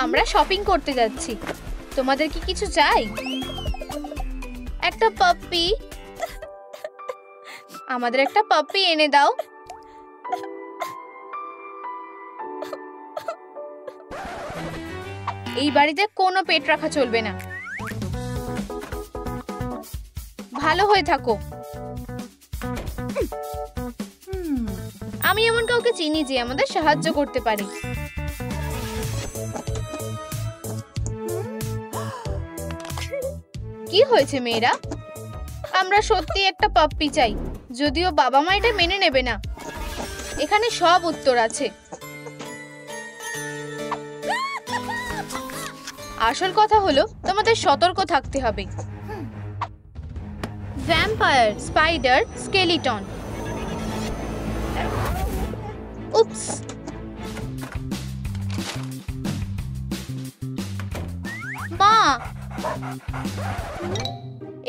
আমরা শপিং করতে যাচ্ছি। তোমাদের কি কিছু চাই? একটা পাপ্পি। আমাদের একটা পাপ্পি এনে দাও। এই বাড়িতে কোনো পেট রাখা চলবে না। ভালো হয়ে থাকো। আমি এমন কাউকে চিনি যে আমাদের সাহায্য করতে পারে। কি হয়েছে মেয়েরা? আমরা সত্যি একটা পাপ্পি চাই, যদিও বাবা মা এটা মেনে নেবে না। এখানে সব উত্তর আছে। আসল কথা হলো তোমাদের সতর্ক থাকতে হবে। Vampire, spider, skeleton. উপস। মা,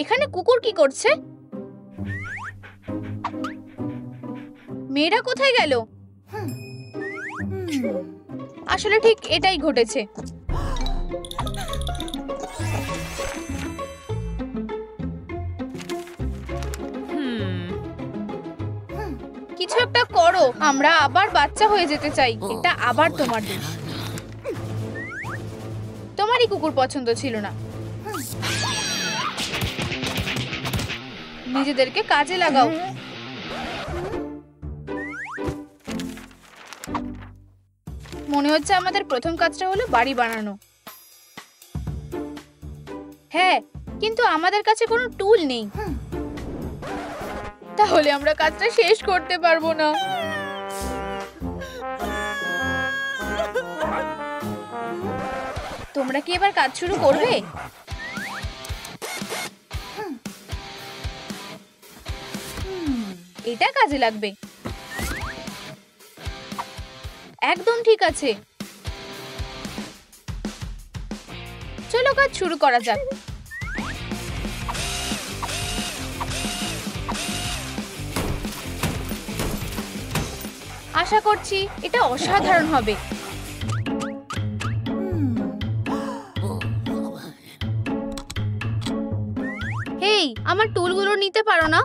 এখানে কুকুর কি করছে? মেয়েরা কোথায় গেল? আসলে ঠিক এটাই ঘটেছে। কিছু একটা করো, আমরা আবার বাচ্চা হয়ে যেতে চাই। এটা আবার তোমার দোষ। তোমারই কুকুর পছন্দ ছিল না। নিজেদেরকে কাজে লাগাও। মনে হচ্ছে আমাদের প্রথম কাজটা হলো বাড়ি বানানো। হ্যাঁ, কিন্তু আমাদের কাছে কোনো টুল নেই। তাহলে আমরা কাজটা শেষ করতে পারবো না। তোমরা কি এবার কাজ শুরু করবে? এটা কাজে লাগবে। একদম ঠিক আছে। চলো কাজ শুরু করা যাক। আশা করছি এটা অসাধারণ হবে। হেই, আমার টুলগুলো নিতে পারো না?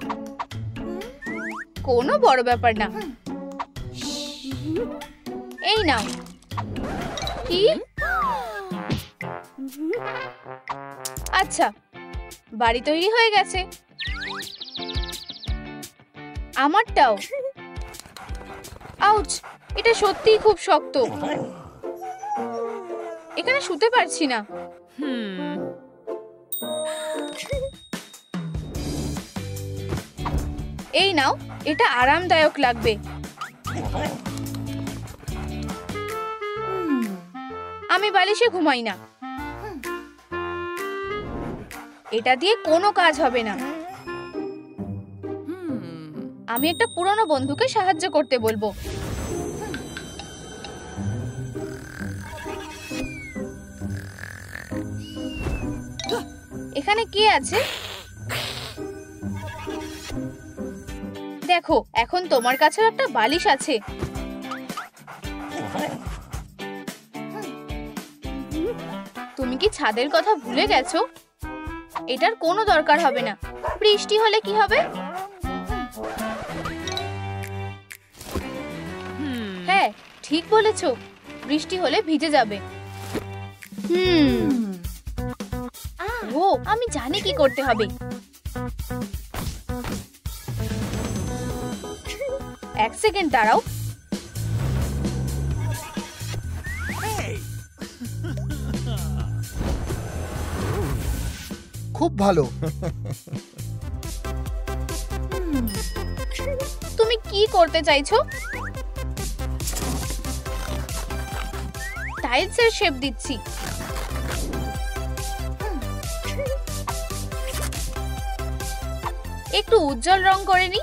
কোনো বড় ব্যাপার না। এই নাও। কি? আচ্ছা, বাড়ি তৈরি হয়ে গেছে। আমারটাও। আউচ, এটা সত্যিই খুব শক্ত। এখানে শুতে পারছি না। এই নাও, এটা আরামদায়ক লাগবে। আমি বালিশে ঘুমাই না। এটা দিয়ে কোনো কাজ হবে না। আমি একটা পুরনো বন্ধুকে সাহায্য করতে বলবো। এখানে কে আছে? দেখো, এখন তোমার কাছেও একটা বালিশ আছে। তুমি কি ছাদের কথা ভুলে গেছো? এটার কোনো দরকার হবে না। বৃষ্টি হলে কি হবে? হ্যাঁ, ঠিক বলেছো। বৃষ্টি হলে ভিজে যাবে। ও, আমি জানি কি করতে হবে। এক সেকেন্ড দাঁড়াও। খুব ভালো। তুমি কি করতে চাইছো? টাইলসের শেপ দিচ্ছি। একটু উজ্জ্বল রং করে নি।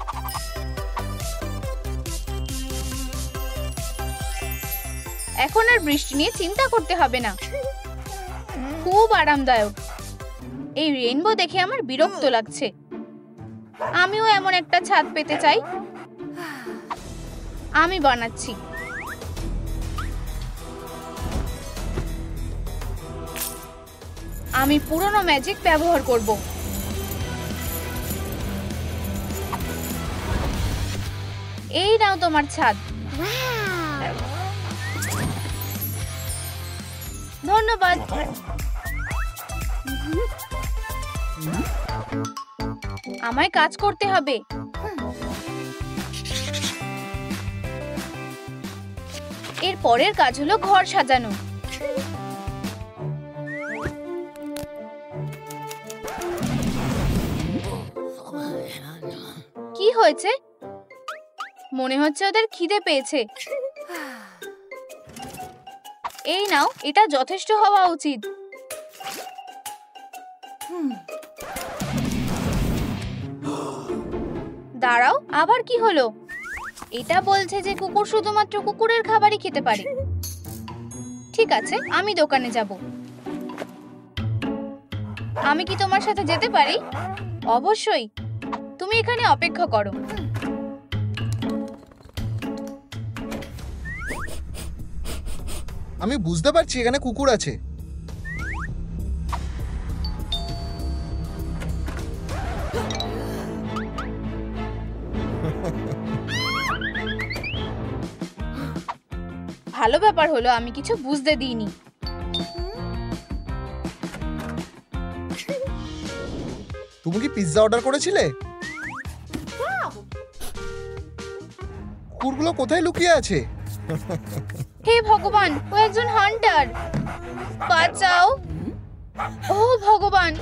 এখন আর বৃষ্টি নিয়ে চিন্তা করতে হবে না। খুব আরামদায়ক। এই রেইনবো দেখে আমার বিরক্ত লাগছে। আমিও এমন একটা ছাদ পেতে চাই। আমি বানাচ্ছি। আমি পুরনো ম্যাজিক ব্যবহার করব। এই নাও তোমার ছাদ। ধন্যবাদ। আমায় কাজ করতে হবে। এর পরের কাজ হলো ঘর সাজানো। কি হয়েছে? মনে হচ্ছে ওদের খিদে পেয়েছে। এই নাও, এটা যথেষ্ট হওয়া উচিত। দাঁড়াও, আবার কি হলো? এটা বলছে যে কুকুর শুধুমাত্র কুকুরের খাবারই খেতে পারে। ঠিক আছে, আমি দোকানে যাব। আমি কি তোমার সাথে যেতে পারি? অবশ্যই, তুমি এখানে অপেক্ষা করো। আমি বুঝতে পারছি এখানে কুকুর আছে। ভালো ব্যাপার হলো আমি কিছু বুঝতে দিইনি। তুমি কি পিৎজা অর্ডার করেছিলে? কুকুরগুলো কোথায় লুকিয়ে আছে? হে ভগবান, ও একজন হান্টার। বাঁচাও। ও ভগবান।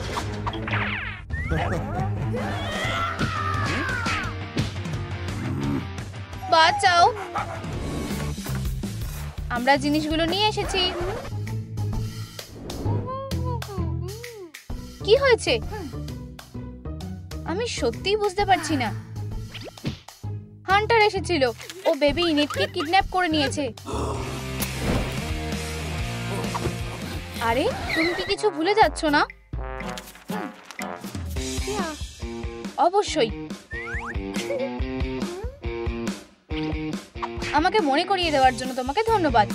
বাঁচাও। আমরা জিনিসগুলো নিয়ে এসেছি। কি হয়েছে? আমি সত্যিই বুঝতে পারছি না। হান্টার এসেছিল। ও বেবি ইনেটকে কিডন্যাপ করে নিয়েছে। আরে, তুমি কি কিছু ভুলে যাচ্ছ না? অবশ্যই। আমাকে মনে করিয়ে দেওয়ার জন্য তোমাকে ধন্যবাদ।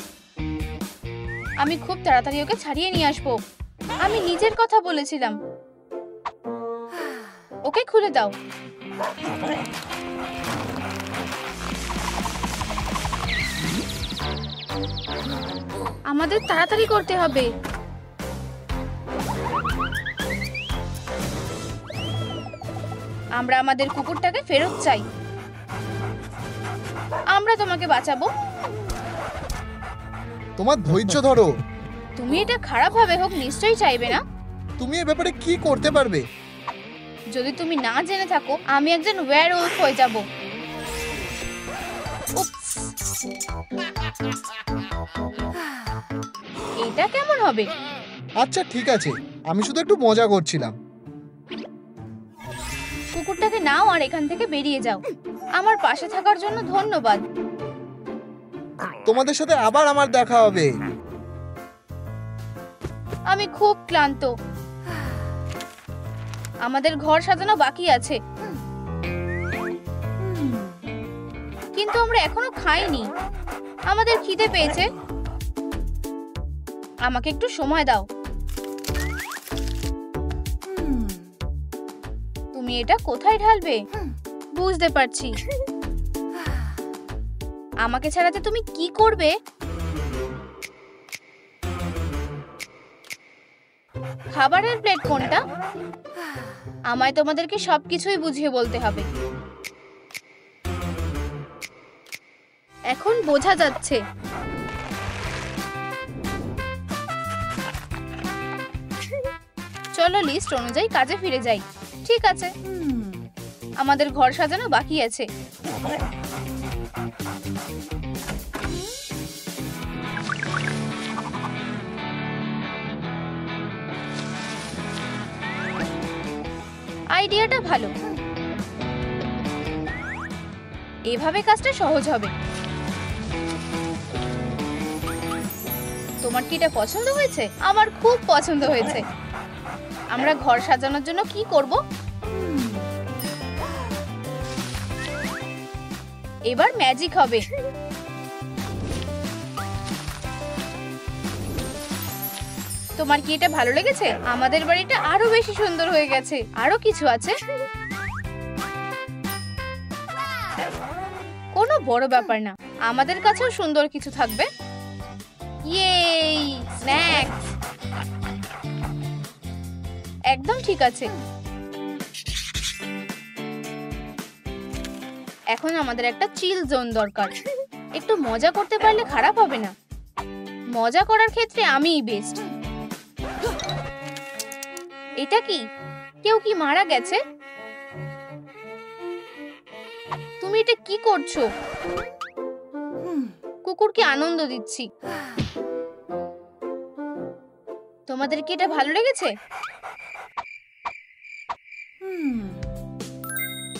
আমি খুব তাড়াতাড়ি ওকে ছাড়িয়ে নিয়ে আসবো। আমি নিজের কথা বলেছিলাম। ওকে খুলে দাও। আমাদের তাড়াতাড়ি করতে হবে। আমরা আমাদের কুকুরটাকে ফেরত চাই। আমরা তোমাকে বাঁচাবো। তোমার ধৈর্য ধরো। তুমি এটা খারাপ ভাবে হোক নিশ্চয়ই চাইবে না। তুমি এ ব্যাপারে কি করতে পারবে? যদি তুমি না জেনে থাকো, আমি একজন ওয়্যারউলফ হয়ে যাব। এটা কেমন হবে? আচ্ছা ঠিক আছে, আমি শুধু একটু মজা করছিলাম। কুকুরটাকে নাও আর এখান থেকে বেরিয়ে যাও। আমার পাশে থাকার জন্য ধন্যবাদ। তোমাদের সাথে আবার আমার দেখা হবে। আমি খুব ক্লান্ত। আমাদের ঘর সাজানো বাকি আছে, কিন্তু আমরা এখনো খাইনি। আমাদের খিদে পেয়েছে। আমাকে একটু সময় দাও। তুমি এটা কোথায় ঢালবে? বুঝতে পারছি। আমাকে ছাড়াতে তুমি কি করবে? খাবারের প্লেট কোনটা? আমায় তোমাদেরকে সবকিছুই বুঝিয়ে বলতে হবে। এখন বোঝা যাচ্ছে। চলো লিস্ট অনুযায়ী কাজে ফিরে যাই। ঠিক আছে, আমাদের ঘর সাজানো বাকি আছে। আইডিয়াটা ভালো। এভাবে কাজটা সহজ হবে। তোমার কি এটা পছন্দ হয়েছে? আমার খুব পছন্দ হয়েছে। আমরা ঘর সাজানোর জন্য কি করব? এবার ম্যাজিক হবে। তোমার কি এটা ভালো লেগেছে? আমাদের বাড়িটা আরো বেশি সুন্দর হয়ে গেছে। আরো কিছু আছে, কোনো বড় ব্যাপার না, আমাদের কাছেও সুন্দর কিছু থাকবে। ইয়ে, স্ন্যাক্স। একদম ঠিক আছে। এখন আমাদের একটা চিল জোন দরকার। একটু মজা করতে পারলে খারাপ হবে না। মজা করার ক্ষেত্রে আমিই বেস্ট। এটা কি? কেউ কি মারা গেছে? তুমি এটা কি করছো? কুকুরকে আনন্দ দিচ্ছি। তোমাদের কি এটা ভালো লেগেছে?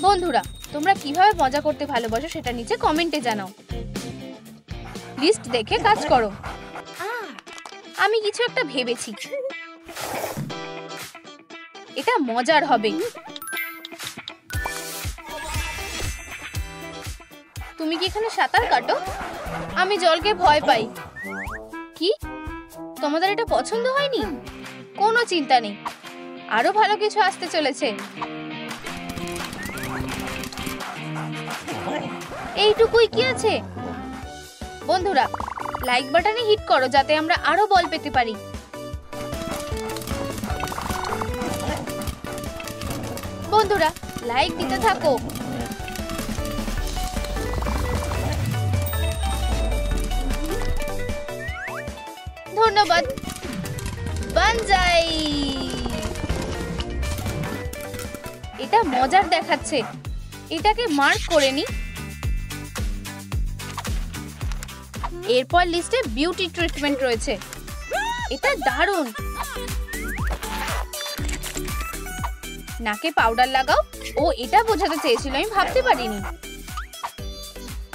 বন্ধুরা, তোমরা কিভাবে মজা করতে ভালোবাসো সেটা নিচে কমেন্টে জানাও। লিস্ট দেখে কাজ করো। আমি কিছু একটা ভেবেছি, এটা মজার হবে। তুমি কি এখানে সাঁতার কাটো? আমি জলকে ভয় পাই। কি? তোমাদের এটা পছন্দ হয়নি? কোনো চিন্তা নেই, আরো ভালো কিছু আসতে চলেছে। এইটুকুই কি আছে? বন্ধুরা, লাইক বাটনে হিট করো যাতে আমরা আরো বল পেতে পারি। বন্ধুরা, লাইক দিতে থাকো। ধন্যবাদ। বানজাই। এটা মজার দেখাচ্ছে। এটাকে মার্ক করে নি। এরপর লিস্টে বিউটি ট্রিটমেন্ট রয়েছে। এটা দারুণ। নাকে পাউডার লাগাও। ও, এটা বোঝাতে চেয়েছিল, আমি ভাবতে পারিনি।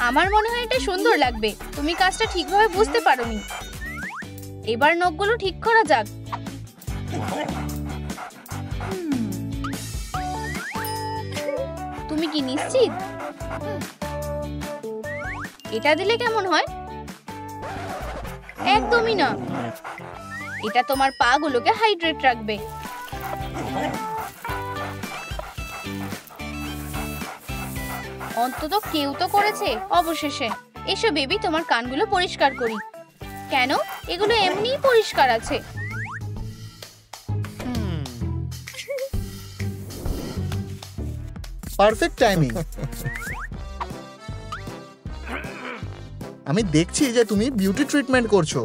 আমার মনে হয় এটা সুন্দর লাগবে। তুমি কাজটা ঠিকভাবে বুঝতে পারোনি। এবার নখগুলো ঠিক করা যাক। তুমি কি নিশ্চিত? এটা দিলে কেমন হয়? একদমই না। এটা তোমার পা গুলোকে হাইড্রেট রাখবে। অন্তত কেউ তো করেছে অবশেষে। এসো বেবি, তোমার কানগুলো পরিষ্কার করি। কেন? এগুলো এমনিই পরিষ্কার আছে। Perfect timing. আমি দেখছি যে তুমি বিউটি ট্রিটমেন্ট করছো।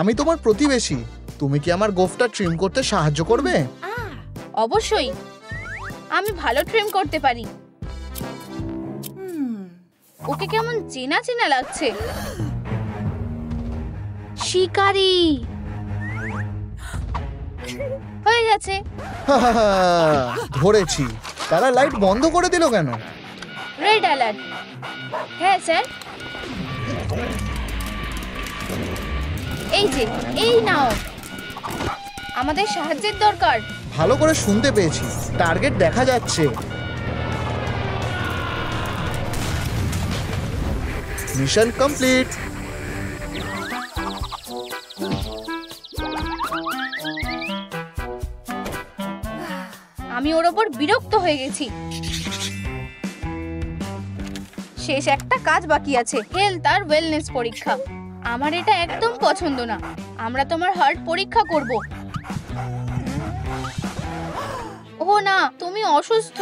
আমি তোমার প্রতিবেশী। তুমি কি আমার গোফটা ট্রিম করতে সাহায্য করবে? অবশ্যই, আমি ভালো ট্রিম করতে পারি। ওকে কেমন চেনা চেনা লাগছে। শিকারি হয়ে গেছে। ধরেছি। তারা লাইট বন্ধ করে দিল কেন? Red alert. হ্যাঁ স্যার। এই যে, এই নাও। আমাদের সাহায্যের দরকার। ভালো করে শুনতে পেয়েছি। টার্গেট দেখা যাচ্ছে। Mission complete. আমি ওর ওপর বিরক্ত হয়ে গেছি। শেষ একটা কাজ বাকি আছে, হেলথ আর ওয়েলনেস পরীক্ষা। আমার এটা একদম পছন্দ না। আমরা তোমার হার্ট পরীক্ষা করব। ও না, তুমি অসুস্থ।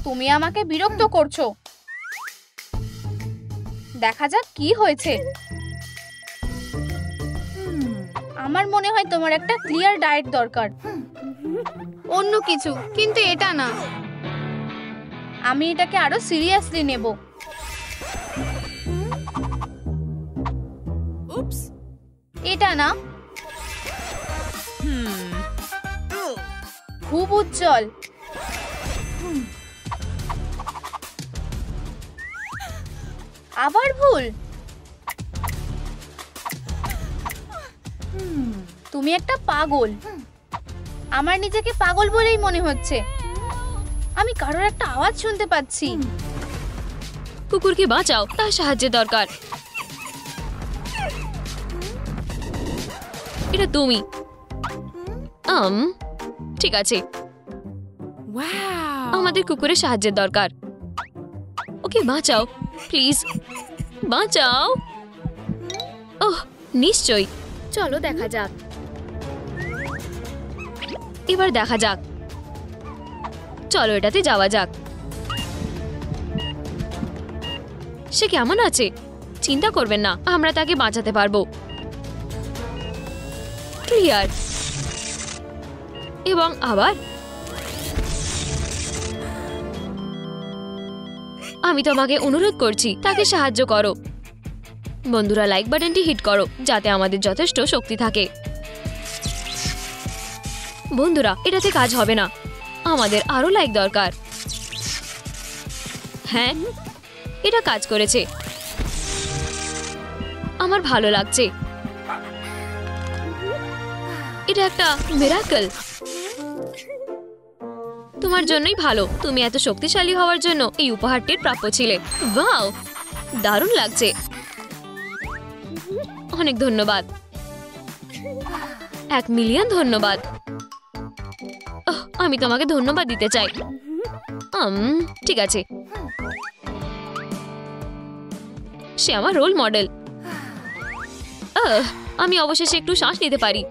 তুমি আমাকে বিরক্ত করছো। দেখা যাক কি হয়েছে। আমার মনে হয় তোমার একটা ক্লিয়ার ডায়েট দরকার। অন্য কিছু, কিন্তু এটা না। আমি এটাকে আরো সিরিয়াসলি নেব। এটা না। খুব উজ্জ্বল। আবার ভুল। তুমি একটা পাগল। আমার নিজেকে পাগল বলেই মনে হচ্ছে। আমি কারোর একটা আওয়াজ শুনতে পাচ্ছি। কুকুরকে বাঁচাও, তার সাহায্যের দরকার। এটা তুমি। ঠিক আছে, আমাদের কুকুরের সাহায্যের দরকার। ওকে বাঁচাও প্লিজ, বাঁচাও। ওহ নিশ্চয়ই, চলো দেখা যাক। এবার দেখা যাক, চলো এটাতে যাওয়া যাক। সে কেমন আছে? চিন্তা করবেন না, আমরা তাকে বাঁচাতে পারবো। ক্লিয়ার। এবং আবার আমি তোমাকে অনুরোধ করছি, তাকে সাহায্য করো। বন্ধুরা, লাইক বাটনটি হিট করো যাতে আমাদের যথেষ্ট শক্তি থাকে। বন্ধুরা, এটাতে কাজ হবে না, আমাদের আরো লাইক দরকার। হ্যাঁ, এটা কাজ করেছে, আমার ভালো লাগছে। এটা একটা মিরাকল। তোমার জন্যই ভালো, তুমি এত শক্তিশালী হওয়ার জন্য এই উপহারটির প্রাপ্য ছিলে। ওয়াও, দারুণ লাগছে। অনেক ধন্যবাদ, 1 মিলিয়ন ধন্যবাদ। আমি তোমাকে ধন্যবাদ দিতে চাই। ঠিক আছে, সে আমার রোল মডেল। আমি অবশেষে একটু শ্বাস নিতে পারি।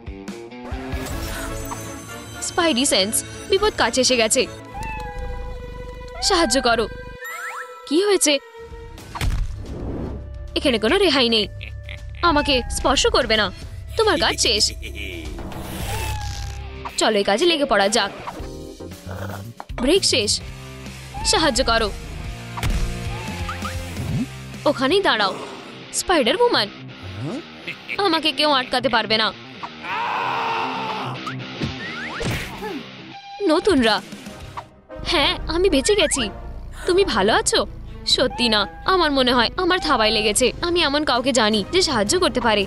স্পাইডি সেন্স, বিপদ কাছে এসে গেছে। সাহায্য করো। কি হয়েছে? এখানে কোনো রেহাই নেই। আমাকে স্পর্শ করবে না, তোমার কাজ শেষ। চলো এই কাজে লেগে পড়া যাক। ব্রেক শেষ, সাহায্য করো। ওখানেই দাঁড়াও, স্পাইডার ওম্যান। আমাকে কেউ আটকাতে পারবে না। নতুনরা, হ্যাঁ আমি বেঁচে গেছি। তুমি ভালো আছো? সত্যি না, আমার মনে হয় আমার থাবায় লেগেছে। আমি এমন কাউকে জানি যে সাহায্য করতে পারে।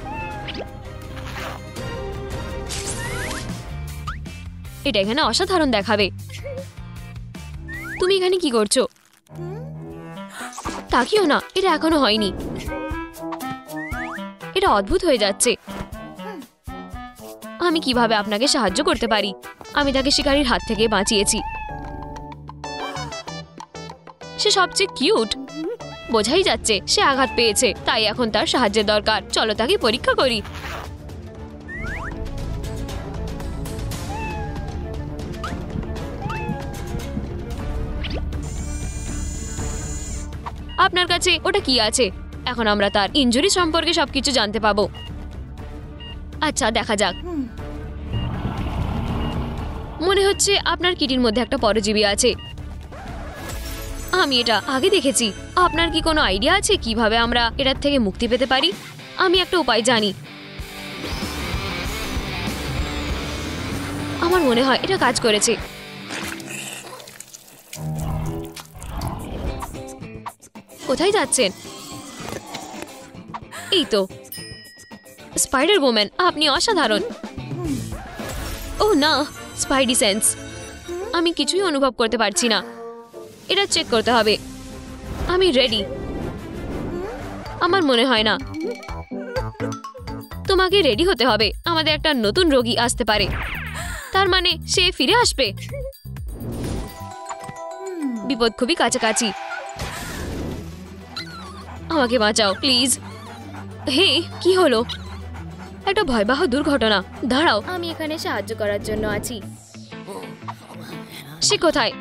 এটা এখানে অসাধারণ দেখাবে। তুমি এখানে কি করছো? তাকিও না, এটা এখনো হয়নি। এটা অদ্ভুত হয়ে যাচ্ছে। আমি কিভাবে আপনাকে সাহায্য করতে পারি? আমি তাকে শিকারীর হাত থেকে বাঁচিয়েছি। সে সবচেয়ে কিউট। বোঝাই যাচ্ছে সে আঘাত পেয়েছে, তাই এখন তার সাহায্যের দরকার। চলো তাকে পরীক্ষা করি। আপনার কাছে ওটা কি আছে? এখন আমরা তার ইনজুরি সম্পর্কে সবকিছু জানতে পাবো। আচ্ছা দেখা যাক। মনে হচ্ছে আপনার কিটির মধ্যে একটা পরজীবী আছে। আমি এটা আগে দেখেছি। আপনার কি কোনো আইডিয়া আছে কিভাবে আমরা এটার থেকে মুক্তি পেতে পারি? আমি একটা উপায় জানি। আমার মনে হয় এটা কাজ করেছে। কোথায় যাচ্ছেন? এই তো স্পাইডার ওম্যান, আপনি অসাধারণ। ও না, স্পাইডি সেন্স। আমি কিছুই অনুভব করতে পারছি না। এটা চেক করতে হবে। আমি রেডি। আমার মনে হয় না। তোমাকে রেডি হতে হবে। আমাদের একটা নতুন রোগী আসতে পারে। তার মানে সে ফিরে আসবে। বিপদ খুবই কাছাকাছি। আমাকে বাঁচাও প্লিজ। হে, কি হলো? একটা ভয়াবহ দুর্ঘটনা। দাঁড়াও, আমি এখানে সাহায্য করার জন্য আছি। সে কোথায়?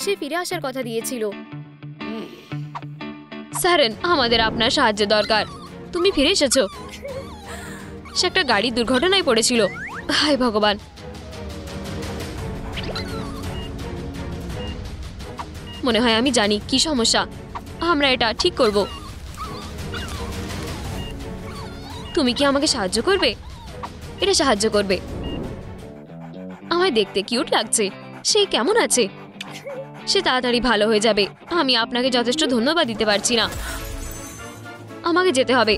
সে ফিরে আসার কথা দিয়েছিল। স্যারেন, আমাদের আপনার সাহায্য দরকার। তুমি ফিরে এসেছো। সে একটা গাড়ির দুর্ঘটনায় পড়েছিল। হায় ভগবান। মনে হয় আমি জানি কি সমস্যা। আমরা এটা ঠিক করব। তুমি কি আমাকে সাহায্য করবে? এটা সাহায্য করবে। আমায় দেখতে কিউট লাগছে। সে কেমন আছে? সে তাড়াতাড়ি ভালো হয়ে যাবে। আমি আপনাকে যথেষ্ট ধন্যবাদ দিতে পারছি না। আমাকে যেতে হবে।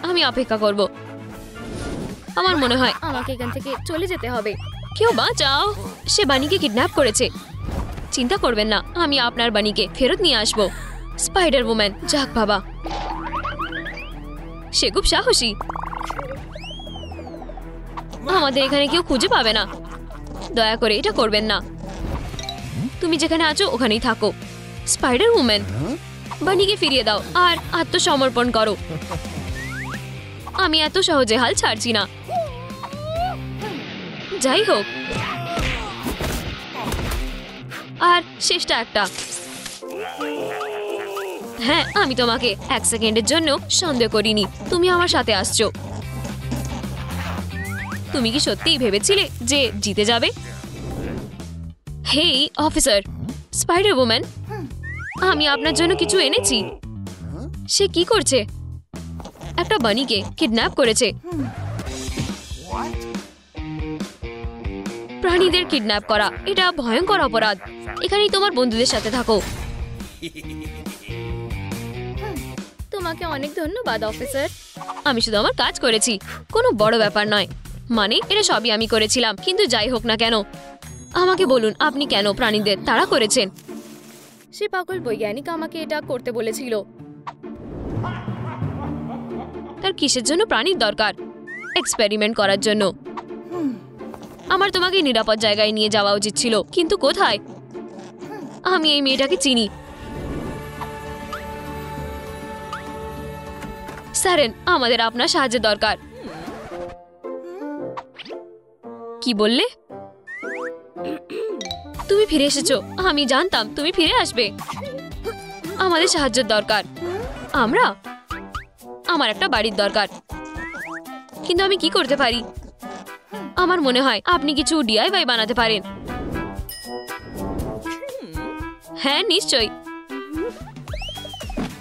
আমি অপেক্ষা করব। আমার মনে হয় আমাকে এখান থেকে চলে যেতে হবে। কেউ বাঁচাও, সে বানিকে কিডন্যাপ করেছে। চিন্তা করবেন না, আমি আপনার বানিকে ফেরত নিয়ে আসবো। স্পাইডার ওম্যান, যাক বাবা, সে খুব সাহসী। আমাদের এখানে কেউ খুঁজে পাবে না। দয়া করে এটা করবেন না। তুমি যেখানে আছো ওখানেই থাকো। স্পাইডার ওম্যান, বানিকে ফিরিয়ে দাও আর আত্মসমর্পণ করো। আমি এত সহজে হাল ছাড়ছি না। যাই হোক, আর শেষটা একটা। হ্যাঁ, আমি তোমাকে 1 সেকেন্ডের জন্য সন্দেহ করিনি। তুমি আমার সাথে আসছো। তুমি কি সত্যিই ভেবেছিলে যে জিতে যাবে? হেই অফিসার, স্পাইডার ওম্যান, আমি আপনার জন্য কিছু এনেছি। সে কি করছে? একটা বানিকে কিডন্যাপ করেছে। প্রাণীদের কিডন্যাপ করা এটা ভয়ঙ্কর অপরাধ। এখানেই তোমার বন্ধুদের সাথে থাকো। তোমাকে অনেক ধন্যবাদ অফিসার। আমি শুধু আমার কাজ করেছি, কোনো বড় ব্যাপার নয়। মানে এটা সবই আমি করেছিলাম। কিন্তু যাই হোক না কেন, আমাকে বলুন আপনি কেন প্রাণীদের তাড়া করেছেন? সে পাগল বৈজ্ঞানিক আমাকে এটা করতে বলেছিল। তার কিসের জন্য প্রাণীর দরকার? এক্সপেরিমেন্ট করার জন্য। আমার তোমাকে নিরাপদ জায়গায় নিয়ে যাওয়া উচিত ছিল, কিন্তু কোথায়? আমি এই মেয়েটাকে চিনি। স্যারেন, আমাদের আপনার সাহায্য দরকার। কি বললে? তুমি ফিরে এসেছো। আমি জানতাম তুমি ফিরে আসবে। আমাদের সাহায্যের দরকার। আমার একটা বাড়ির দরকার। কিন্তু আমি কি করতে পারি? আমার মনে হয় আপনি কিছু ডিআইওয়াই বানাতে পারেন। হ্যাঁ নিশ্চয়ই,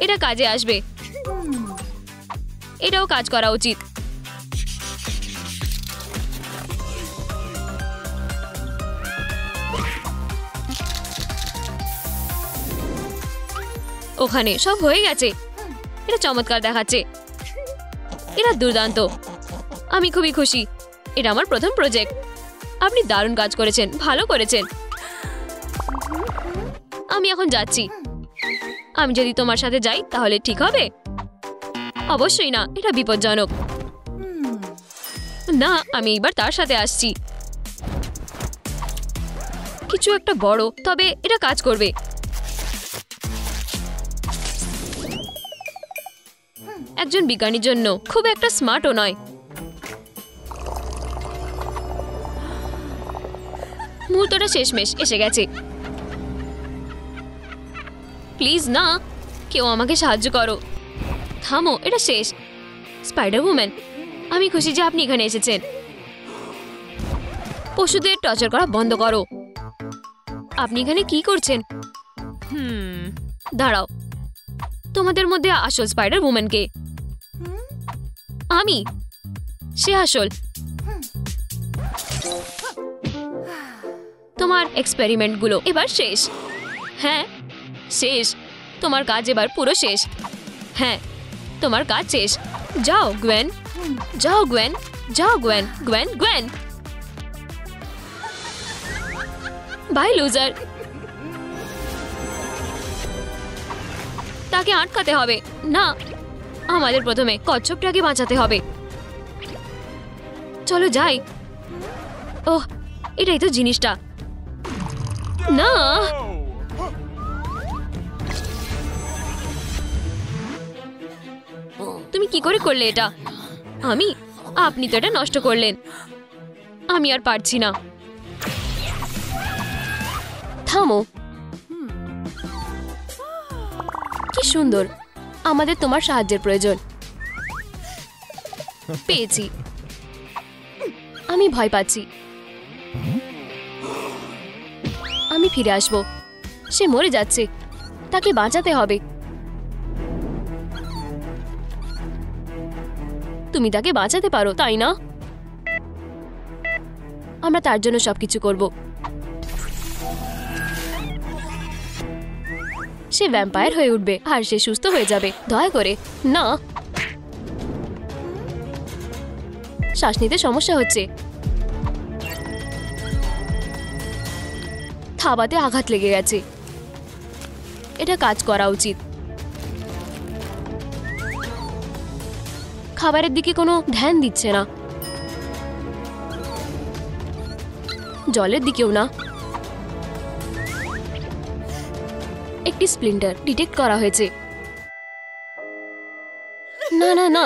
এটা কাজে আসবে। এটাও কাজ করা উচিত। ওখানে সব হয়ে গেছে। এটা চমৎকার দেখাচ্ছে। এটা দুর্দান্ত। আমি খুবই খুশি। এটা আমার প্রথম প্রজেক্ট। আপনি দারুণ কাজ করেছেন, ভালো করেছেন। আমি এখন যাচ্ছি। আমি যদি তোমার সাথে যাই তাহলে ঠিক হবে? অবশ্যই না, এটা বিপজ্জনক। না, আমি এবার তার সাথে আসছি। কিছু একটা বড়, তবে এটা কাজ করবে। একজন বিজ্ঞানীর জন্য খুব একটা স্মার্টও নয়। মুহূর্তটা শেষমেশ এসে গেছে। প্লিজ না, কেউ আমাকে সাহায্য করো। থামো, এটা শেষ। স্পাইডার ওম্যান, আমি খুশি যে আপনি এখানে এসেছেন। পশুদের টর্চার করা বন্ধ করো। আপনি এখানে কি করছেন? দাঁড়াও, তোমাদের মধ্যে আসল স্পাইডার ওম্যান কে? আমি। সে আসল। তোমার এক্সপেরিমেন্টগুলো এবার শেষ। হ্যাঁ শেষ। তোমার কাজ এবার পুরো শেষ। হ্যাঁ, তোমার কাজ শেষ। যাও গ্wen, যাও গ্wen, যাও গ্wen, গ্wen, গ্wen। By loser. তাকে আটকাতে হবে। না, আমাদের প্রথমে কচ্ছপটাকে বাঁচাতে হবে। চলো যাই। ওহ, এটাই তো জিনিসটা। না, তুমি কি করে করলে এটা? আপনি তো এটা নষ্ট করলেন। আমি আর পারছি না। থামো। কি সুন্দর। আমাদের তোমার সাহায্যের প্রয়োজন। পেয়েছি। আমি ভয় পাচ্ছি। আমি ফিরে আসব। সে মরে যাচ্ছে। তাকে বাঁচাতে হবে। তুমি তাকে বাঁচাতে পারো, তাই না? আমরা তার জন্য সবকিছু করব। সে ভ্যাম্পায়ার হয়ে উঠবে আর সে সুস্থ হয়ে যাবে। দয়া করে না। শ্বাস নিতে সমস্যা হচ্ছে। থাবাতে আঘাত লেগে গেছে। এটা কাজ করা উচিত। খাবারের দিকে কোনো ধ্যান দিচ্ছে না, জলের দিকেও না। একটি স্প্লিন্টার ডিটেক্ট করা হয়েছে। না না না,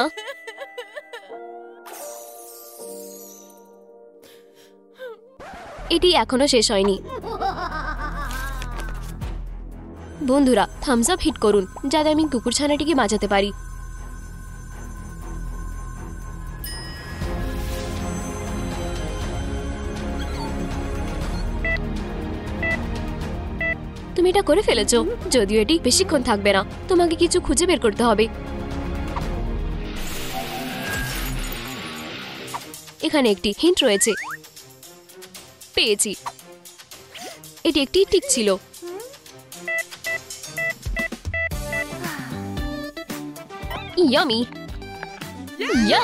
এটি এখনো শেষ হয়নি। বন্ধুরা, থামস আপ হিট করুন যাতে আমি কুকুরছানাটিকে বাঁচাতে পারি। তুমি এটা করে ফেলেছো, যদিও এটি বেশিক্ষণ থাকবে না। তোমাকে কিছু খুঁজে বের করতে হবে। এখানে একটি হিন্ট রয়েছে। পেয়েছি, এটি একটি টিক ছিল। ইয়ামি, ইয়া,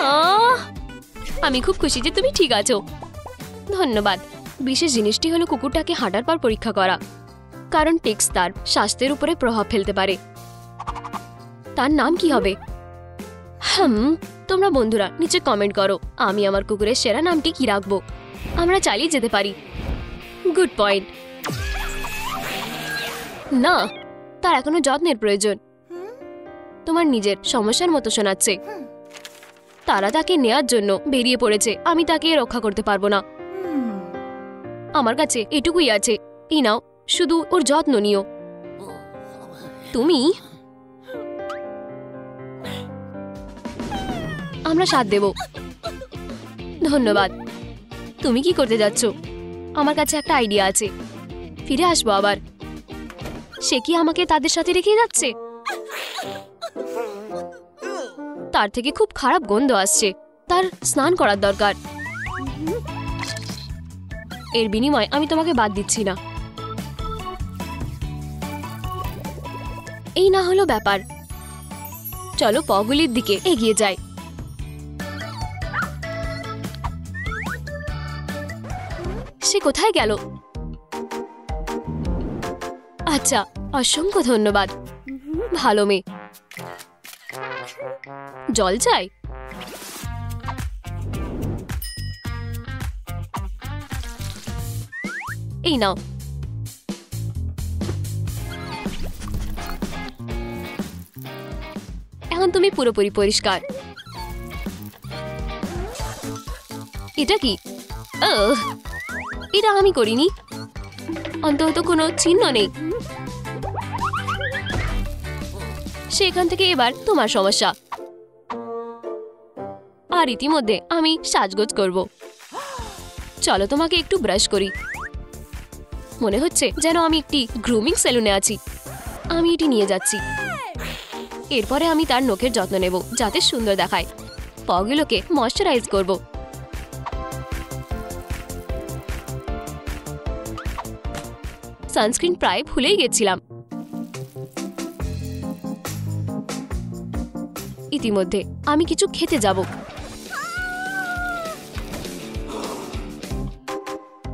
আমি খুব খুশি যে তুমি ঠিক আছো। ধন্যবাদ। বিশেষ জিনিসটি হলো কুকুরটাকে হাঁটার পর পরীক্ষা করা, কারণ টিক্স তার স্বাস্থ্যের উপরে প্রভাব ফেলতে পারে। তার নাম কি হবে? তোমরা বন্ধুরা নিচে কমেন্ট করো আমি আমার কুকুরের সেরা নামটি কি রাখবো। আমরা চালিয়ে যেতে পারি। Good point. না, তার এখনো যত্নের প্রয়োজন। তোমার নিজের সমস্যার মতো শোনাচ্ছে। তারা তাকে নেয়ার জন্য বেরিয়ে পড়েছে। আমি তাকে রক্ষা করতে পারবো না। আমার কাছে এটুকুই আছে। এই নাও, শুধু ওর যত্ন নিও। তুমি, আমরা সাথ দেব। ধন্যবাদ। তুমি কি করতে যাচ্ছ? আমার কাছে একটা আইডিয়া আছে। ফিরে আসবো আবার। সে কি আমাকে তাদের সাথে রেখে যাচ্ছে? তার থেকে খুব খারাপ গন্ধ আসছে। তার স্নান করার দরকার। এর বিনিময়ে আমি তোমাকে বাদ দিচ্ছি না। এই না হলো ব্যাপার। চলো পগুলির দিকে এগিয়ে যাই। সে কোথায় গেল? আচ্ছা, অসংখ্য ধন্যবাদ। ভালো মেয়ে। জল চাই? এই নাও। এখন তুমি পুরোপুরি পরিষ্কার। এটা কি? এটা আমি করিনি। অন্তত কোনো চিহ্ন নেই। সেখান থেকে এবার তোমার সমস্যা। আর ইতিমধ্যে আমি সাজগোজ করব। চলো তোমাকে একটু ব্রাশ করি। মনে হচ্ছে যেন আমি একটি গ্রুমিং সেলুনে আছি। আমি এটি নিয়ে যাচ্ছি। এরপরে আমি তার নখের যত্ন নেব যাতে সুন্দর দেখায়। পাগুলোকে ময়শ্চারাইজ করব। সানস্ক্রিন প্রায় ভুলেই গেছিলাম। ইতিমধ্যে আমি কিছু খেতে যাব।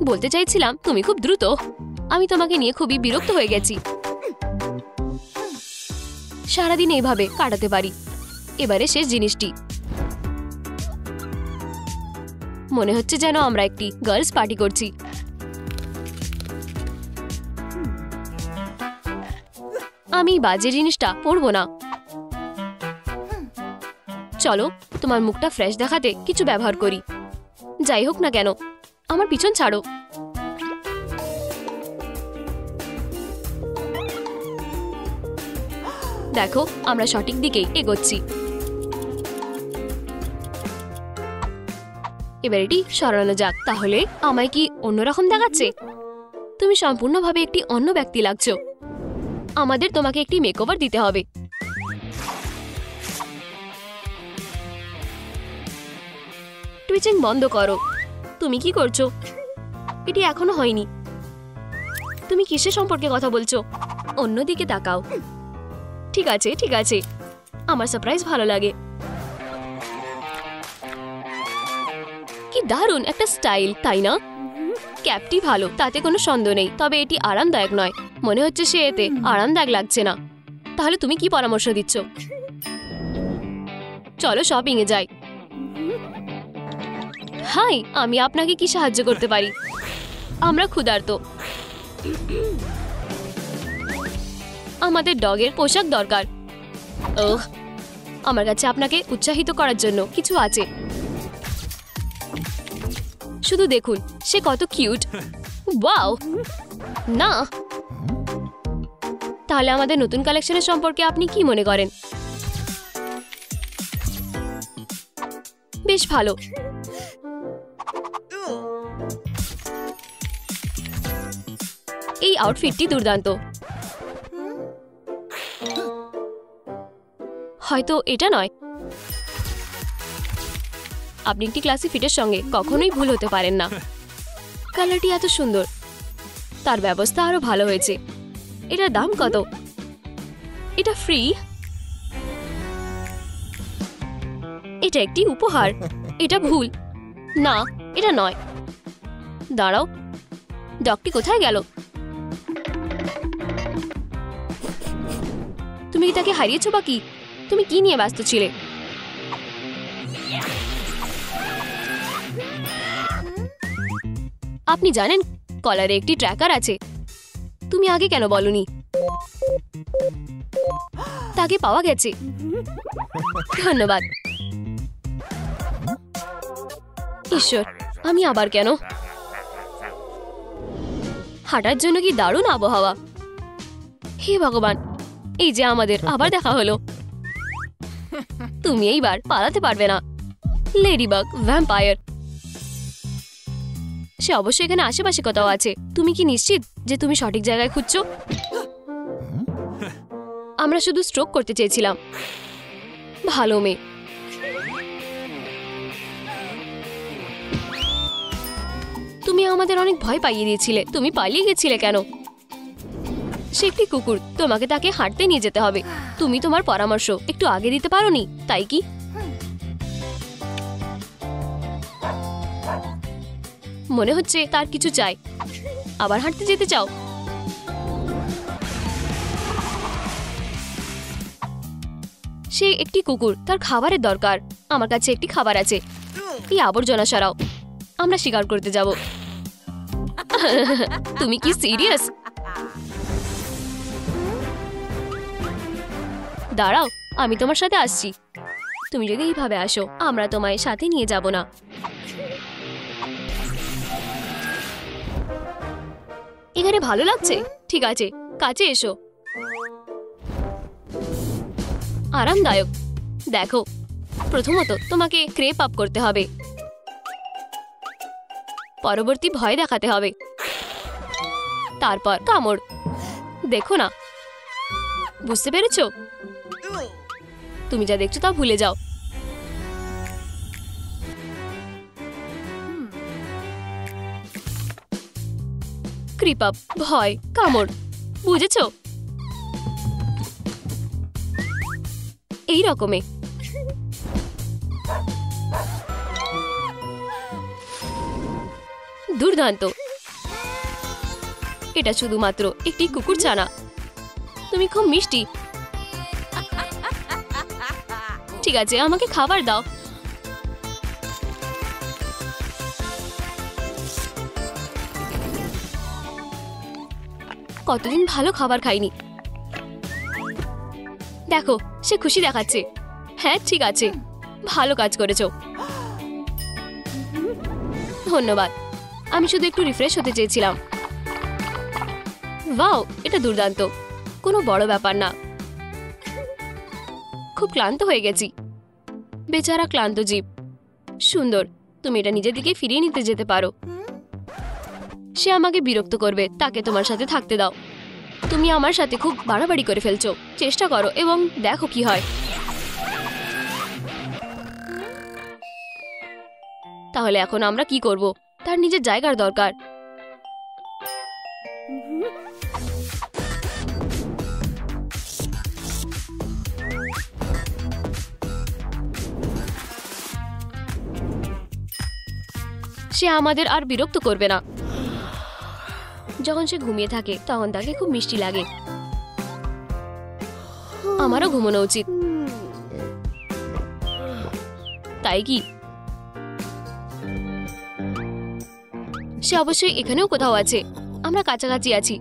বলতে চাইছিলাম তুমি খুব দ্রুত। আমি তোমাকে নিয়ে খুবই বিরক্ত হয়ে গেছি। সারাদিন এইভাবে কাটাতে পারি। এবারে শেষ জিনিসটি। মনে হচ্ছে যেন আমরা একটি গার্লস পার্টি করছি। আমি বাজে জিনিসটা পরবো না। চলো তোমার মুখটা ফ্রেশ দেখাতে কিছু ব্যবহার করি। যাই হোক না কেন, আমার পিছন ছাড়ো। দেখো, আমরা সঠিক দিকেই এগোচ্ছি। এবার এটি সরানো যাক। তাহলে আমায় কি অন্যরকম দেখাচ্ছে? তুমি সম্পূর্ণভাবে একটি অন্য ব্যক্তি লাগছো। আমাদের তোমাকে একটি মেকওভার দিতে হবে। টুইচিং বন্ধ করো। তুমি কি করছো? এটি এখনো হয়নি। তুমি কিসের সম্পর্কে কথা বলছো? অন্যদিকে তাকাও। ঠিক আছে, ঠিক আছে। আমার সারপ্রাইজ ভালো লাগে। কি দারুণ একটা স্টাইল, তাই না? ক্যাপটি ভালো, তাতে কোনো সন্দেহ নেই, তবে এটি আরামদায়ক নয়। মনে হচ্ছে সে এতে আরামদায়ক লাগছে না। তাহলে তুমি কি পরামর্শ দিচ্ছ? চলো শপিং এ যাই। হাই, আমি আপনাকে কি সাহায্য করতে পারি? আমরা ক্ষুধার্ত। আমাদের ডগের পোশাক দরকার। ওহ, আমার কাছে আপনাকে উৎসাহিত করার জন্য কিছু আছে। শুধু দেখুন সে কত কিউট। ওয়াও, না। তাহলে আমাদের নতুন কালেকশনের সম্পর্কে আপনি কি মনে করেন? বেশ ভালো। এই আউটফিটটি দুর্দান্ত। হয়তো এটা নয়। আপনি একটি ক্লাসি ফিটের সঙ্গে কখনোই ভুল হতে পারেন না। কালারটি এত সুন্দর, তার ব্যবস্থা আরো ভালো হয়েছে। এটার দাম কত? এটা ফ্রি? এটা একটি উপহার। এটা ভুল। না, এটা নয়। দাঁড়াও, ডগটি কোথায় গেল? তুমি কি তাকে হারিয়েছো বা কি? তুমি কি নিয়ে ব্যস্ত ছিলে? আপনি জানেন কলারে একটি ট্র্যাকার আছে। তুমি আগে কেন বলনি? তাকে পাওয়া গেছে। ধন্যবাদ। ঈশ্বর, আমি আবার কেন? হাঁটার জন্য কি দারুণ আবহাওয়া। হে ভগবান, এই যে আমাদের আবার দেখা হলো। তুমি এইবার পালাতে পারবে না। Ladybug vampire. সে অবশ্যই এখানে আশেপাশে কোথাও আছে। তুমি কি নিশ্চিত যে তুমি সঠিক জায়গায় খুঁজছো? আমরা শুধু স্ট্রোক করতে চেয়েছিলাম। ভালো মেয়ে। তুমি আমাদের অনেক ভয় পাইয়ে দিয়েছিলে। তুমি পালিয়ে গেছিলে কেন? সে একটি কুকুর, তোমাকে তাকে হাঁটতে নিয়ে যেতে হবে। তুমি তোমার পরামর্শ একটু আগে দিতে পারোনি, তাই কি? মনে হচ্ছে তার কিছু চাই। আবার হাঁটতে যেতে চাও? সে একটি কুকুর, তার খাবারের দরকার। আমার কাছে একটি খাবার আছে। এই আবর্জনা সরাও, আমরা শিকার করতে যাব। তুমি কি সিরিয়াস? দাঁড়াও, আমি তোমার সাথে আসছি। তুমি যদি এইভাবে আসো, আমরা তোমায় সাথে নিয়ে যাব না। এখানে ভালো লাগছে? ঠিক আছে, কাছে এসো। আরামদায়ক। দেখো, প্রথমত তোমাকে ক্রেপ আপ করতে হবে। পরবর্তী ভয় দেখাতে হবে। তারপর কামড়। দেখো না, বুঝতে পেরেছো? তুমি যা দেখছো তা ভুলে যাও। ক্রিপ আপ, ভয়, কামড়। বুঝেছো? এই রকমে। দুর্দান্ত। এটা শুধুমাত্র একটি কুকুর ছানা। তুমি খুব মিষ্টি। ঠিক আছে, আমাকে খাবার দাও। কতদিন ভালো খাবার খাইনি। দেখো, সে খুশি দেখাচ্ছে। হ্যাঁ, ঠিক আছে, ভালো কাজ করেছো। ধন্যবাদ। আমি শুধু একটু রিফ্রেশ হতে চেয়েছিলাম। ওয়াও, এটা দুর্দান্ত। কোনো বড় ব্যাপার না। খুব ক্লান্ত হয়ে গেছি। বেচারা ক্লান্ত জীব। সুন্দর, তুমি এটা নিজের দিকে ফিরিয়ে নিতে যেতে পারো। সে আমাকে বিরক্ত করবে, তাকে তোমার সাথে থাকতে দাও। তুমি আমার সাথে খুব বাড়াবাড়ি করে ফেলছো। চেষ্টা করো এবং দেখো কি হয়। তাহলে এখন আমরা কি করব? তার নিজের জায়গার দরকার। সে আমাদের আর বিরক্ত করবে না। যখন সে ঘুমিয়ে থাকে তখন তাকে খুব মিষ্টি লাগে। আমারও ঘুমানো উচিত, তাই কি? সে অবশ্যই এখানেও কোথাও আছে, আমরা কাছাকাছি আছি।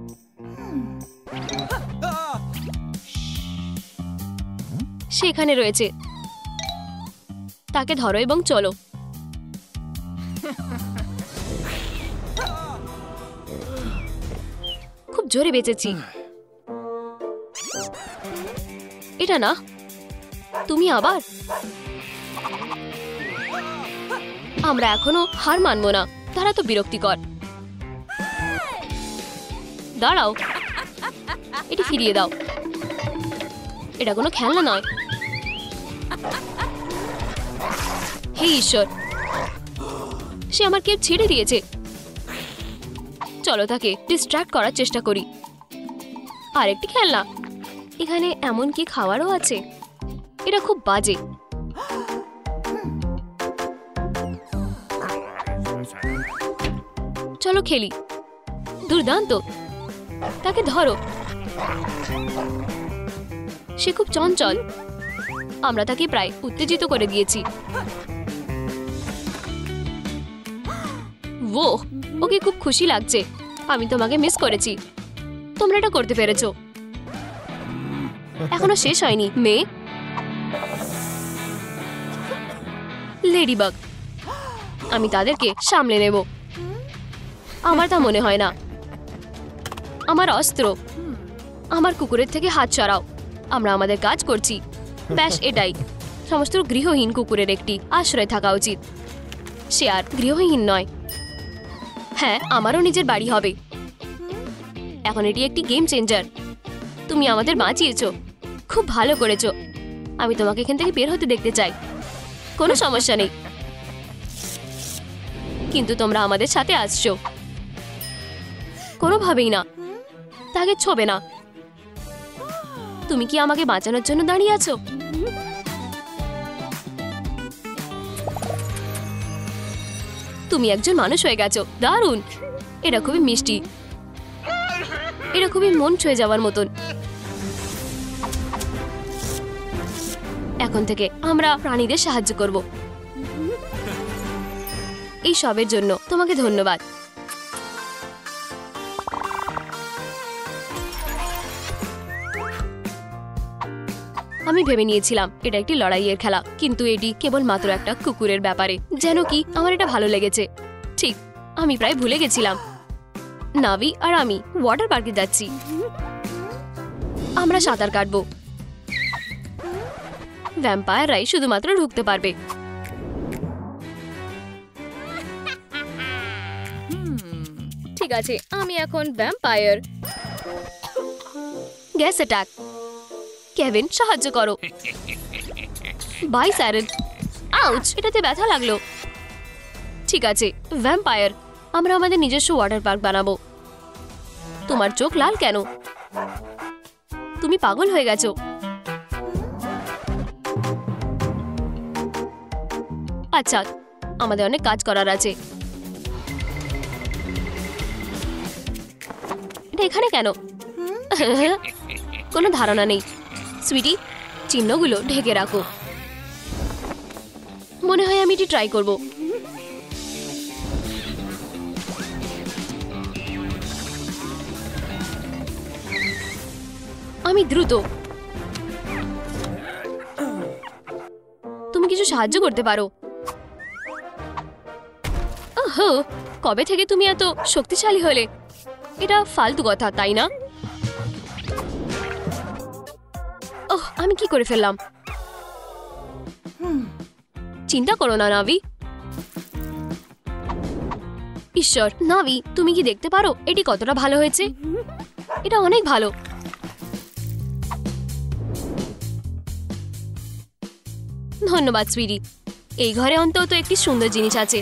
সে এখানে রয়েছে, তাকে ধরো এবং চলো। খুব জোরে বেঁচেছি। এটা না, তুমি আবার। আমরা এখনো হার মানবো না, তারা তো বিরক্তিকর। দাঁড়াও, এটি ফিরিয়ে দাও। এটা কোনো খেলনা নয়। হে ঈশ্বর, সে আমার কেপ ছেড়ে দিয়েছে। চলো তাকে ডিস্ট্র্যাক্ট করার চেষ্টা করি। আরেকটি খেলনা। এখানে এমন কি খাওয়ারও আছে? এটা খুব বাজে। চলো খেলি। দুর্দান্ত, তাকে ধরো। সে খুব চঞ্চল, আমরা তাকে প্রায় উত্তেজিত করে দিয়েছি। ও, ওকে খুব খুশি লাগছে। আমি তোমাকে মিস করেছি। তোমরা এটা করতে পেরেছো। এখনো শেষ হয়নি মেয়ে। লেডিবাগ, আমি তাদেরকে সামলে নেব। আমার তা মনে হয় না। আমার অস্ত্র। আমার কুকুরের থেকে হাত সরাও। আমরা আমাদের কাজ করছি, ব্যাস এটাই। সমস্ত গৃহহীন কুকুরের একটি আশ্রয় থাকা উচিত। সে আর গৃহহীন নয়। হ্যাঁ, আমারও নিজের বাড়ি হবে। এখন এটি একটি গেম চেঞ্জার। তুমি আমাদের বাঁচিয়েছো, খুব ভালো করেছো। আমি তোমাকে এখান থেকে বের হতে দেখতে চাই। কোনো সমস্যা নেই, কিন্তু তোমরা আমাদের সাথে আসছো। কোনোভাবেই না, তাকে ছোবে না। তুমি কি আমাকে বাঁচানোর জন্য দাঁড়িয়ে আছো? তুমি একজন মানুষ হয়ে গেছো। দারুণ, এটা খুবই মিষ্টি। এটা খুবই মন ছুঁয়ে যাওয়ার মতন। এখন থেকে আমরা প্রাণীদের সাহায্য করব। এই সবের জন্য তোমাকে ধন্যবাদ। আমি ভেবে নিয়েছিলাম এটা একটি লড়াইয়ের খেলা, কিন্তু এটি কেবল মাত্র একটা কুকুরের ব্যাপারে। যেন কি আমার এটা ভালো লেগেছে। ঠিক, আমি প্রায় ভুলে গেছিলাম। নাভি আর আমি ওয়াটার পার্কে যাচ্ছি। আমরা সাঁতার কাটবো। ভ্যাম্পায়াররাই শুধুমাত্র ঢুকতে পারবে। ঠিক আছে, আমি এখন ভ্যাম্পায়ার। Gas attack. কেভিন, সাহায্য করো। বাই স্যারেন। আউচ, এটাতে ব্যথা লাগলো। ঠিক আছে ভ্যাম্পায়ার, আমরা আমাদের নিজস্ব ওয়াটার পার্ক বানাবো। তোমার চোখ লাল কেন? তুমি পাগল হয়ে গেছো। আচ্ছা, আমাদের অনেক কাজ করার আছে। এটা এখানে কেন? কোনো ধারণা নেই। সুইটি, চিহ্নগুলো ঢেকে রাখো। মনে হয় আমি এটি ট্রাই করব। আমি দ্রুত। তুমি কিছু সাহায্য করতে পারো? ওহো, কবে থেকে তুমি এত শক্তিশালী হলে? এটা ফালতু কথা, তাই না? ওহ, আমি কি করে ফেললাম? চিন্তা করো না নাভি। ঈশ্বর, নাভি, তুমি কি দেখতে পারো এটি কতটা ভালো হয়েছে? এটা অনেক ভালো। ধন্যবাদ সুইটি। এই ঘরে অন্তত একটি সুন্দর জিনিস আছে।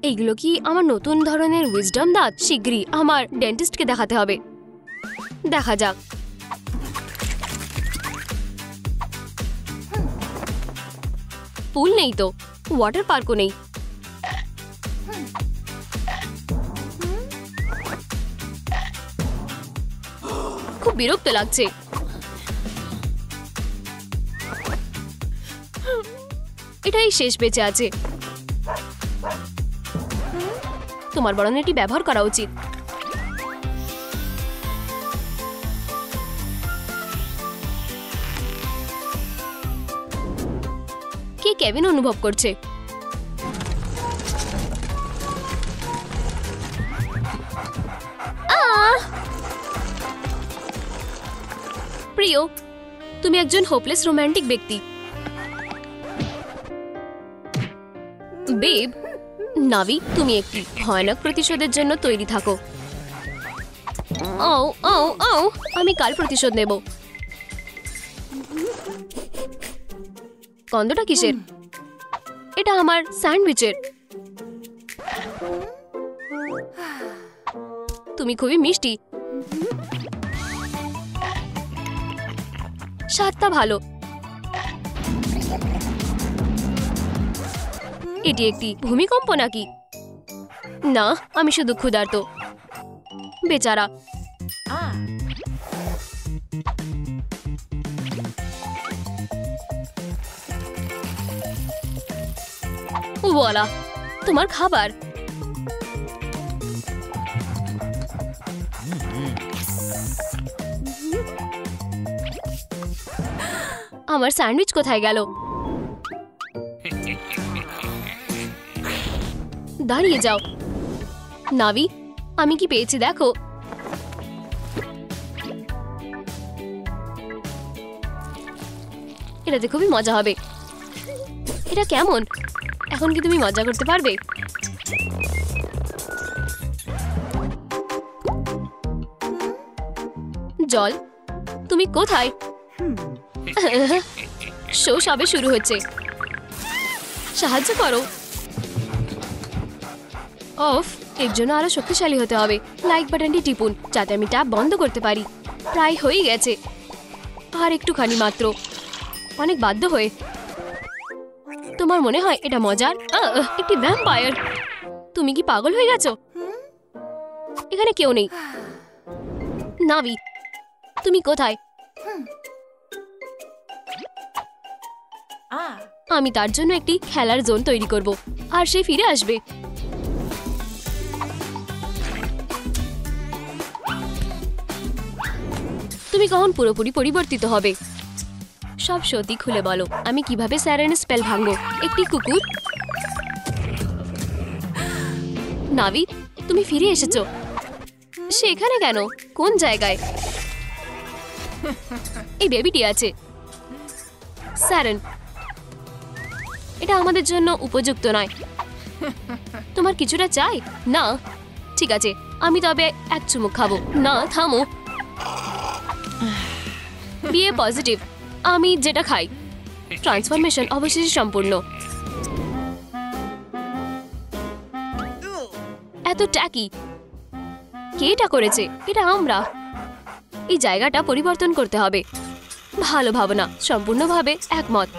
এইগুলো কি আমার নতুন ধরনের উইজডম দাঁত? শীঘ্রই আমার ডেন্টিস্টকে দেখাতে হবে। দেখা যাক। পুল নেই তো, ওয়াটার পার্কও নেই। খুব বিরক্ত লাগছে। এটাই শেষ বেঁচে আছে। তোমার বরং এটি ব্যবহার করা উচিত। কে কেবিন অনুভব করছে? প্রিয়, তুমি একজন হোপলেস রোমান্টিক ব্যক্তি। বেব, নাভি, তুমি একটি ভয়ানক প্রতিশোধের জন্য তৈরি থাকো। ও ও ও, আমি কাল প্রতিশোধ নেব। গন্ধটা কিসের? এটা আমার স্যান্ডউইচের। তুমি খুবই মিষ্টি। স্বাদটা ভালো। এটি একটি ভূমিকম্প নাকি? না, আমি শুধু ক্ষুধার্ত। বেচারা। ওয়ালা, তোমার খাবার। আমার স্যান্ডউইচ কোথায় গেল? দাঁড়িয়ে যাও। নাভি, আমি কি পেয়েছি দেখো। এটাতে খুবই মজা হবে। এটা কেমন? এখন কি তুমি মজা করতে পারবে? জল, তুমি কোথায়? শো সবে শুরু হচ্ছে। সাহায্য করো। অফ, এর জন্য আরো শক্তিশালী হতে হবে। লাইক বাটনটি টিপুন যাতে আমি ট্যাপ বন্ধ করতে পারি। প্রায় হয়ে গেছে, আর একটুখানি মাত্র। অনেক বাধ্য হয়ে। তোমার মনে হয় এটা মজার? একটি ভ্যাম্পায়ার। তুমি কি পাগল হয়ে গেছো? এখানে কেউ নেই। নাভি, তুমি কোথায়? আমি তার জন্য একটি খেলার জোন তৈরি করব, আর সে ফিরে আসবে। তুমি কখন পুরোপুরি পরিবর্তিত হবে? সব সত্যি খুলে বলো। আমি কিভাবে স্যারেনের স্পেল ভাঙবো? একটি কুকুর? নাভি, তুমি ফিরে এসেছো। সে এখানে কেন? কোন জায়গায়? এই বেবিটি আছে। স্যারেন, এটা আমাদের জন্য উপযুক্ত নয়। তোমার কিছুটা চাই? না, ঠিক আছে, আমি তবে এক চুমুক খাবো। না, থামো। বিয়ে পজিটিভ। আমি যেটা খাই। ট্রান্সফরমেশন অবশেষে সম্পূর্ণ। এত ট্যাকি। কে এটা করেছে? এটা আমরা। এই জায়গাটা পরিবর্তন করতে হবে। ভালো ভাবনা, সম্পূর্ণভাবে একমত।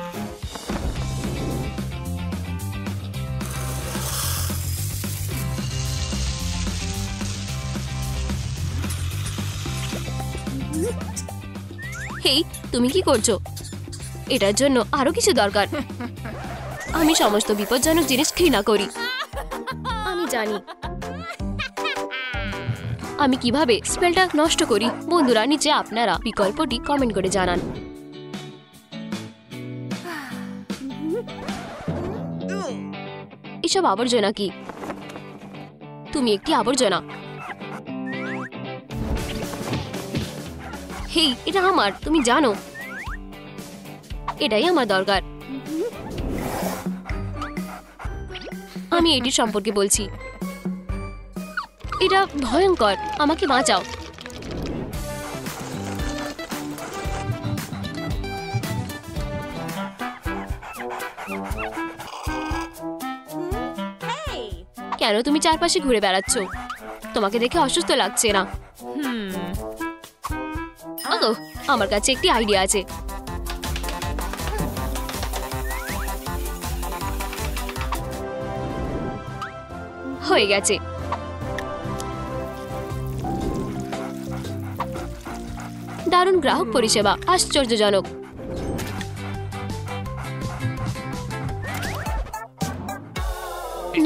হেই, তুমি কি করছো? এটার জন্য আরো কিছু দরকার। আমি সমস্ত বিপজ্জনক জিনিস ঘৃণা করি। আমি জানি আমি কিভাবে স্পেলটা নষ্ট করি। বন্ধুরা, নিচে আপনারা বিকল্পটি কমেন্ট করে জানান। এসব আবর্জনা কি? তুমি একটি আবর্জনা। হেই, এটা আমার, তুমি জানো। এটাই আমার দরকার। আমি এটির সম্পর্কে বলছি। এটা ভয়ঙ্কর। আমাকে বাঁচাও। কেন তুমি চারপাশে ঘুরে বেড়াচ্ছ? তোমাকে দেখে অসুস্থ লাগছে না? আমার কাছে একটি আইডিয়া আছে। হয়ে গেছে। দারুণ গ্রাহক পরিষেবা, আশ্চর্যজনক।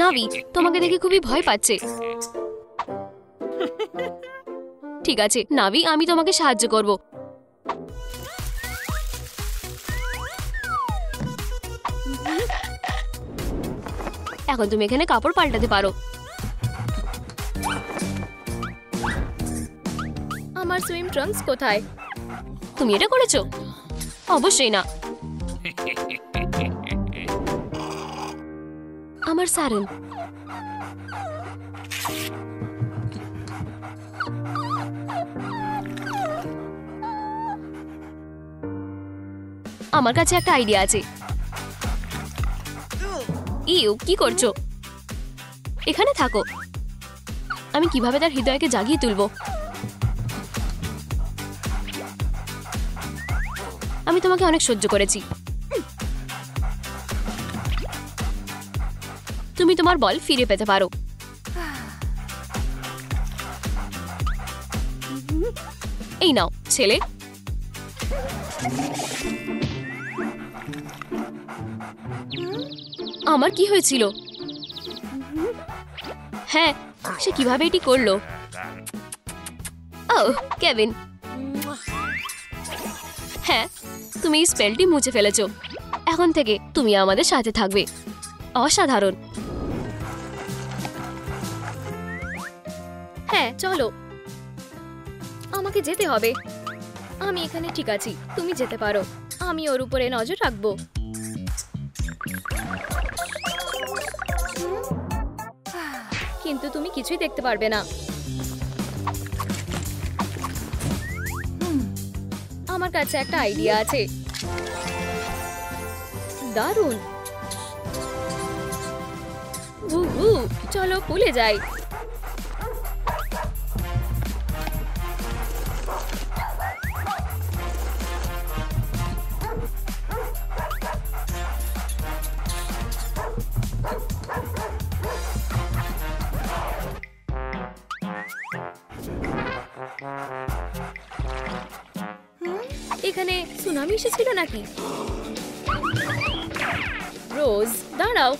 নাভি তোমাকে দেখে খুবই ভয় পাচ্ছে। ঠিক আছে নাভি, আমি তোমাকে সাহায্য করব। এখন তুমি এখানে কাপড় পাল্টাতে পারো। আমার সুইম ট্রাঙ্কস কোথায়? তুমি এটা করেছো? অবশ্যই না। আমার সারন। আমার কাছে একটা আইডিয়া আছে। ইউ, কি করছো? এখানে থাকো। আমি কিভাবে তার হৃদয়কে জাগিয়ে তুলবো? আমি তোমাকে অনেক সহ্য করেছি। তুমি তোমার বল ফিরে পেতে পারো। এই নাও ছেলে। আমার কি হয়েছিল? হ্যাঁ, সে কিভাবে এটি করলো? ও কেভিন, হ্যাঁ তুমি এই স্পেলটি মুছে ফেলেছো। এখন থেকে তুমি আমাদের সাথে থাকবে। অসাধারণ। হ্যাঁ চলো, আমাকে যেতে হবে। আমি এখানে ঠিক আছি, তুমি যেতে পারো। আমি ওর উপরে নজর রাখবো। কিন্তু তুমি কিছুই দেখতে পারবে না। আমার কাছে একটা আইডিয়া আছে। দারুণ। চলো পুলে যাই। এখানে সুনামি এসেছিল নাকি? রোজ দাঁড়াও।